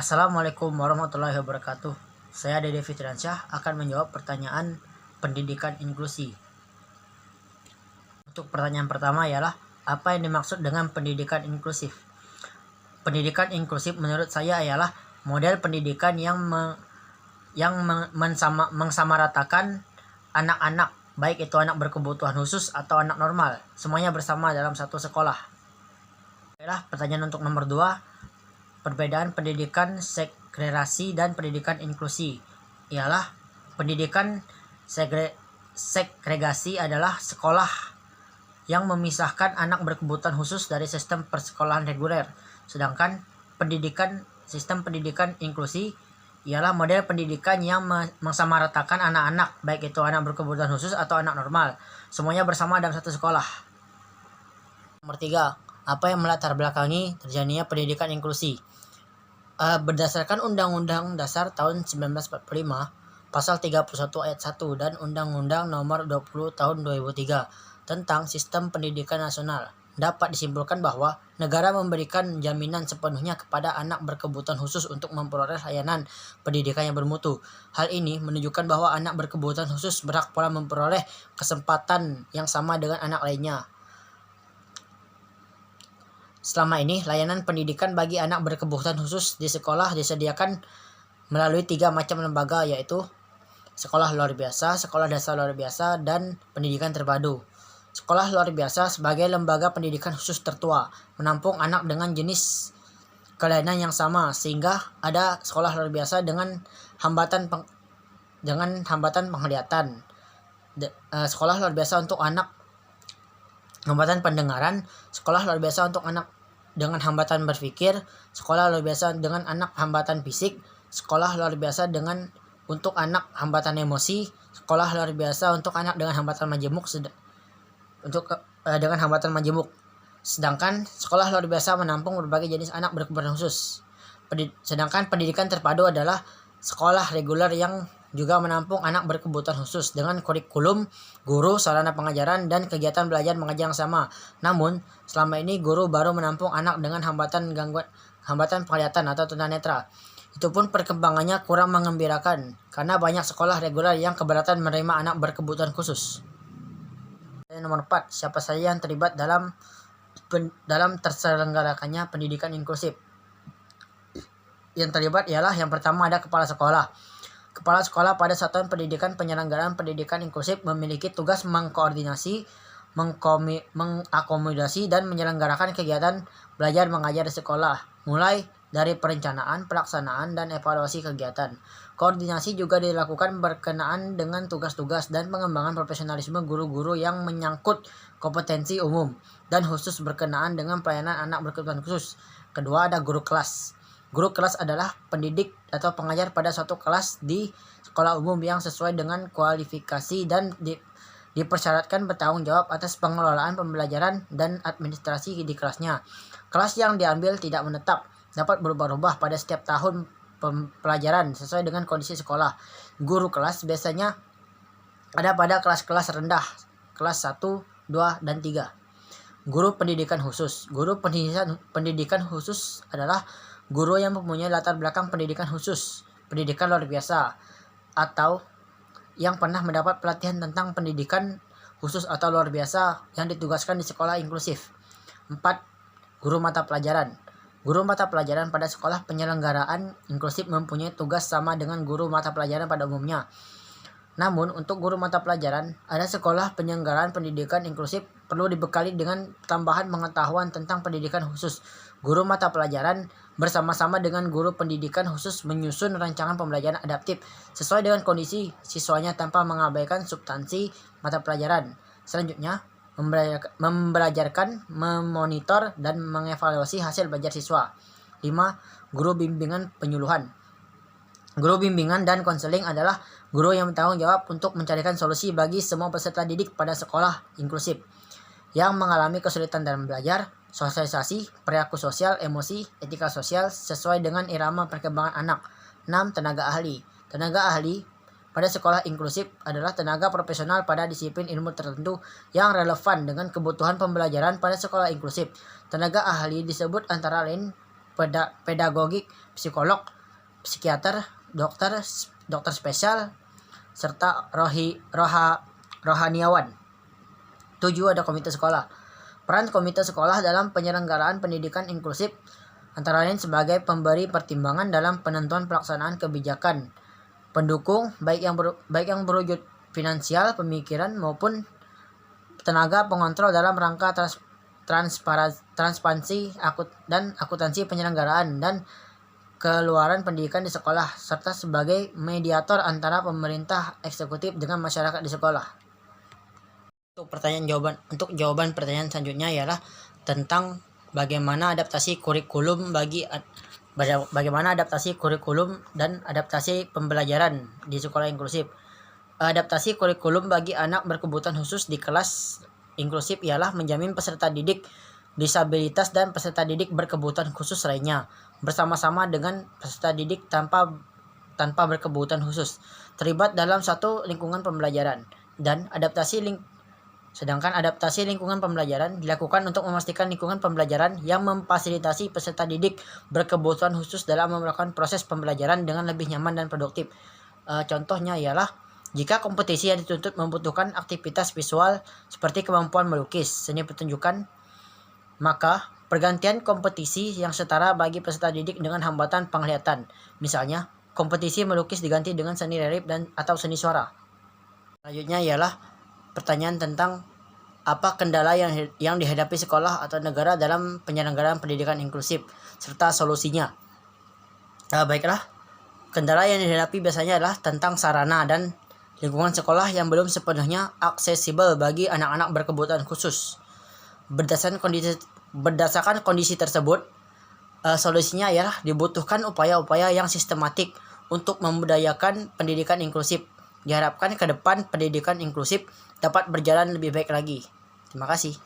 Assalamualaikum warahmatullahi wabarakatuh. Saya Dede Fitransyah akan menjawab pertanyaan pendidikan inklusi. Untuk pertanyaan pertama ialah, apa yang dimaksud dengan pendidikan inklusif? Pendidikan inklusif menurut saya ialah model pendidikan yang mensamaratakan anak-anak, baik itu anak berkebutuhan khusus atau anak normal, semuanya bersama dalam satu sekolah. Adalah pertanyaan untuk nomor 2. Perbedaan pendidikan segregasi dan pendidikan inklusi ialah pendidikan segregasi adalah sekolah yang memisahkan anak berkebutuhan khusus dari sistem persekolahan reguler, sedangkan sistem pendidikan inklusi ialah model pendidikan yang mensamaratakan anak-anak, baik itu anak berkebutuhan khusus atau anak normal, semuanya bersama dalam satu sekolah. Nomor 3. Apa yang melatar belakangi terjadinya pendidikan inklusi? Berdasarkan Undang-Undang Dasar tahun 1945, Pasal 31 ayat 1 dan Undang-Undang Nomor 20 tahun 2003 tentang Sistem Pendidikan Nasional, dapat disimpulkan bahwa negara memberikan jaminan sepenuhnya kepada anak berkebutuhan khusus untuk memperoleh layanan pendidikan yang bermutu. Hal ini menunjukkan bahwa anak berkebutuhan khusus berhak pula memperoleh kesempatan yang sama dengan anak lainnya. Selama ini, layanan pendidikan bagi anak berkebutuhan khusus di sekolah disediakan melalui 3 macam lembaga, yaitu sekolah luar biasa, sekolah dasar luar biasa, dan pendidikan terpadu. Sekolah luar biasa sebagai lembaga pendidikan khusus tertua menampung anak dengan jenis kelainan yang sama, sehingga ada sekolah luar biasa dengan hambatan penglihatan, sekolah luar biasa untuk anak hambatan pendengaran, sekolah luar biasa untuk anak dengan hambatan berpikir, sekolah luar biasa dengan anak hambatan fisik, sekolah luar biasa untuk anak hambatan emosi, sekolah luar biasa untuk anak dengan hambatan majemuk Sedangkan sekolah luar biasa menampung berbagai jenis anak berkebutuhan khusus. Sedangkan pendidikan terpadu adalah sekolah reguler yang juga menampung anak berkebutuhan khusus dengan kurikulum, guru, sarana pengajaran, dan kegiatan belajar mengajar yang sama. Namun, selama ini guru baru menampung anak dengan hambatan penglihatan atau tunanetra. Itu pun perkembangannya kurang mengembirakan, karena banyak sekolah reguler yang keberatan menerima anak berkebutuhan khusus. Nomor 4. Siapa saja yang terlibat dalam terselenggarakannya pendidikan inklusif? Yang terlibat ialah, yang pertama ada kepala sekolah. Kepala sekolah pada satuan pendidikan penyelenggaraan pendidikan inklusif memiliki tugas mengkoordinasi, mengakomodasi, dan menyelenggarakan kegiatan belajar mengajar di sekolah, mulai dari perencanaan, pelaksanaan, dan evaluasi kegiatan. Koordinasi juga dilakukan berkenaan dengan tugas-tugas dan pengembangan profesionalisme guru-guru yang menyangkut kompetensi umum dan khusus berkenaan dengan pelayanan anak berkebutuhan khusus. Kedua, ada guru kelas. Guru kelas adalah pendidik atau pengajar pada suatu kelas di sekolah umum yang sesuai dengan kualifikasi dan dipersyaratkan bertanggung jawab atas pengelolaan pembelajaran dan administrasi di kelasnya. Kelas yang diambil tidak menetap, dapat berubah-ubah pada setiap tahun pelajaran sesuai dengan kondisi sekolah. Guru kelas biasanya ada pada kelas-kelas rendah, kelas 1, 2, dan 3. Guru pendidikan khusus. Guru pendidikan khusus adalah guru yang mempunyai latar belakang pendidikan khusus, pendidikan luar biasa, atau yang pernah mendapat pelatihan tentang pendidikan khusus atau luar biasa yang ditugaskan di sekolah inklusif. 4. Guru mata pelajaran. Guru mata pelajaran pada sekolah penyelenggaraan inklusif mempunyai tugas sama dengan guru mata pelajaran pada umumnya. Namun, untuk guru mata pelajaran, ada sekolah penyelenggaraan pendidikan inklusif perlu dibekali dengan tambahan pengetahuan tentang pendidikan khusus. Guru mata pelajaran bersama-sama dengan guru pendidikan khusus menyusun rancangan pembelajaran adaptif sesuai dengan kondisi siswanya tanpa mengabaikan substansi mata pelajaran. Selanjutnya, membelajarkan, memonitor, dan mengevaluasi hasil belajar siswa. 5. Guru bimbingan penyuluhan. Guru bimbingan dan konseling adalah guru yang bertanggung jawab untuk mencarikan solusi bagi semua peserta didik pada sekolah inklusif yang mengalami kesulitan dalam belajar, sosialisasi, perilaku sosial, emosi, etika sosial sesuai dengan irama perkembangan anak. 6. Tenaga ahli. Tenaga ahli pada sekolah inklusif adalah tenaga profesional pada disiplin ilmu tertentu yang relevan dengan kebutuhan pembelajaran pada sekolah inklusif. Tenaga ahli disebut antara lain pedagogik, psikolog, psikiater, dokter spesial, serta rohaniawan. 7. Ada komite sekolah. Peran komite sekolah dalam penyelenggaraan pendidikan inklusif antara lain sebagai pemberi pertimbangan dalam penentuan pelaksanaan kebijakan, pendukung baik yang berwujud finansial, pemikiran maupun tenaga pengontrol dalam rangka transparansi dan akuntansi penyelenggaraan dan keluaran pendidikan di sekolah, serta sebagai mediator antara pemerintah eksekutif dengan masyarakat di sekolah. Untuk jawaban pertanyaan selanjutnya ialah tentang bagaimana adaptasi kurikulum dan adaptasi pembelajaran di sekolah inklusif. Adaptasi kurikulum bagi anak berkebutuhan khusus di kelas inklusif ialah menjamin peserta didik disabilitas dan peserta didik berkebutuhan khusus lainnya bersama-sama dengan peserta didik tanpa berkebutuhan khusus terlibat dalam satu lingkungan pembelajaran, dan sedangkan adaptasi lingkungan pembelajaran dilakukan untuk memastikan lingkungan pembelajaran yang memfasilitasi peserta didik berkebutuhan khusus dalam melakukan proses pembelajaran dengan lebih nyaman dan produktif. Contohnya ialah jika kompetisi yang dituntut membutuhkan aktivitas visual seperti kemampuan melukis, seni pertunjukan, maka pergantian kompetisi yang setara bagi peserta didik dengan hambatan penglihatan. Misalnya, kompetisi melukis diganti dengan seni relief atau seni suara. Selanjutnya ialah pertanyaan tentang apa kendala yang dihadapi sekolah atau negara dalam penyelenggaraan pendidikan inklusif serta solusinya. Baiklah, kendala yang dihadapi biasanya adalah tentang sarana dan lingkungan sekolah yang belum sepenuhnya aksesibel bagi anak-anak berkebutuhan khusus. Berdasarkan kondisi tersebut, solusinya ialah dibutuhkan upaya-upaya yang sistematik untuk membudayakan pendidikan inklusif. Diharapkan ke depan pendidikan inklusif dapat berjalan lebih baik lagi. Terima kasih.